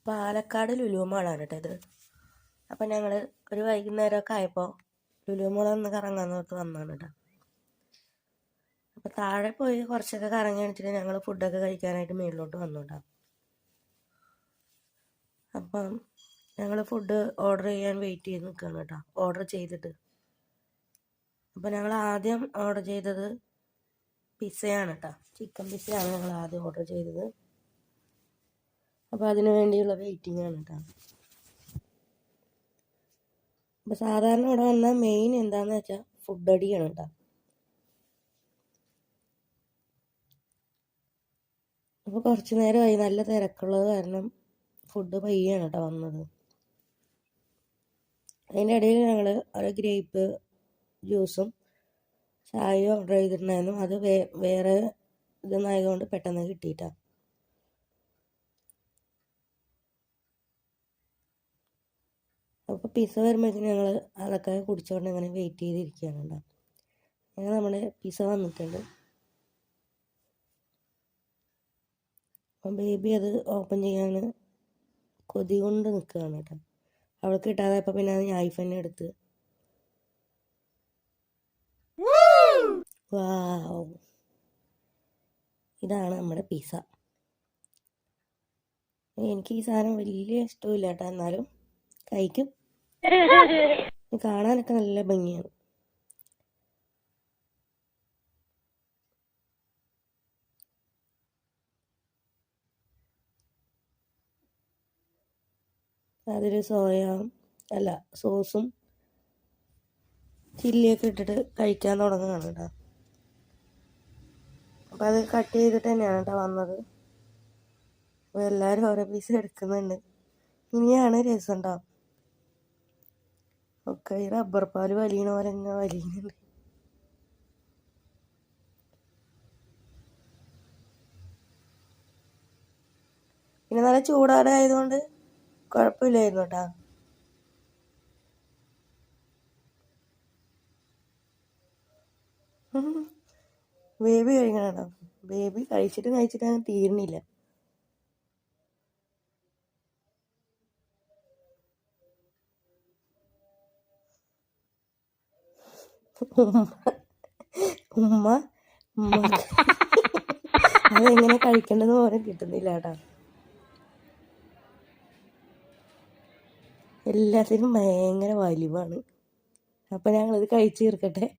പാലക്കാട് ലുലു മാളാണ് കേട്ടോ ഇത്. അപ്പം ഞങ്ങൾ ഒരു വൈകുന്നേരമൊക്കെ ആയപ്പോൾ ലുലു മാൾ ഒന്ന് കറങ്ങാൻ നോക്കി വന്നതാണ് കേട്ടോ. അപ്പം താഴെ പോയി കുറച്ചൊക്കെ കറങ്ങി കാണിച്ചിട്ട് ഞങ്ങൾ ഫുഡൊക്കെ കഴിക്കാനായിട്ട് മേളിലോട്ട് വന്നു കേട്ടോ. അപ്പം ഞങ്ങൾ ഫുഡ് ഓർഡർ ചെയ്യാൻ വെയിറ്റ് ചെയ്ത് നിൽക്കുകയാണ് കേട്ടോ, ഓർഡർ ചെയ്തിട്ട്. അപ്പം ഞങ്ങൾ ആദ്യം ഓർഡർ ചെയ്തത് പിസ്സയാണ് കേട്ടോ, ചിക്കൻ പിസ്സയാണ് ഞങ്ങൾ ആദ്യം ഓർഡർ ചെയ്തത്. അപ്പോൾ അതിന് വേണ്ടിയുള്ള വെയിറ്റിംഗ് ആണ് കേട്ടോ. അപ്പോൾ സാധാരണ ഇവിടെ വന്നാൽ മെയിൻ എന്താണെന്ന് വെച്ചാൽ ഫുഡ് അടിയാണ് കേട്ടോ. അപ്പോൾ കുറച്ച് നേരമായി, നല്ല തിരക്കുള്ളത് കാരണം ഫുഡ് പയ്യാണ് കേട്ടോ വന്നത്. അതിൻ്റെ ഇടയിൽ ഞങ്ങൾ ഒരു ഗ്രേപ്പ് ജ്യൂസും ചായയും ഓർഡർ ചെയ്തിട്ടുണ്ടായിരുന്നു. അത് വേറെ ഇതൊന്നായതുകൊണ്ട് പെട്ടെന്ന് കിട്ടിയിട്ടാണ്. അപ്പോൾ പിസ്സ വരുമ്പോഴേക്കും ഞങ്ങൾ അതൊക്കെ കുടിച്ചുകൊണ്ട് ഇങ്ങനെ വെയിറ്റ് ചെയ്തിരിക്കുകയാണ് കേട്ടോ. അങ്ങനെ നമ്മുടെ പിസ്സ വന്നിട്ടുണ്ട്. അപ്പം ബേബി അത് ഓപ്പൺ ചെയ്യാൻ കൊതി കൊണ്ട് നിൽക്കുകയാണ് കേട്ടോ. അവൾക്ക് കിട്ടാതായപ്പോൾ പിന്നെ അത് നൈഫ് തന്നെ എടുത്ത്. വാവ്, ഇതാണ് നമ്മുടെ പിസ്സ. എനിക്ക് ഈ സാധനം വലിയ ഇഷ്ടമില്ല കേട്ടോ, എന്നാലും കഴിക്കും. കാണാനൊക്കെ നല്ല ഭംഗിയാണ്. അതിൽ സോസും ചില്ലിയൊക്കെ ഇട്ടിട്ട് കഴിക്കാൻ തുടങ്ങുകയാണ് കേട്ടോ. അപ്പം അത് കട്ട് ചെയ്തിട്ട് തന്നെയാണ് കേട്ടോ വന്നത്. അപ്പോൾ എല്ലാവരും ഓരോ പീസ് എടുക്കുന്നുണ്ട്. ഇനിയാണ് രസം ഉണ്ടാവും. ഒക്കെ ഈ റബ്ബർ പാൽ വലിയണ പോലെ ഇങ്ങനെ വലിയുന്നുണ്ട്. പിന്നെ നല്ല ചൂടാടെ ആയതുകൊണ്ട് കുഴപ്പമില്ലായിരുന്നു കേട്ടോ. ബേബി കഴിക്കണം കേട്ടോ. ബേബി കഴിച്ചിട്ട് അങ്ങ് തീരുന്നില്ല. ഉമ്മ അതെങ്ങനെ കഴിക്കേണ്ടത് പോലും കിട്ടുന്നില്ല കേട്ടോ. എല്ലാത്തിനും ഭയങ്കര വലിവാണ്. അപ്പം ഞങ്ങളിത് കഴിച്ച് തീർക്കട്ടെ.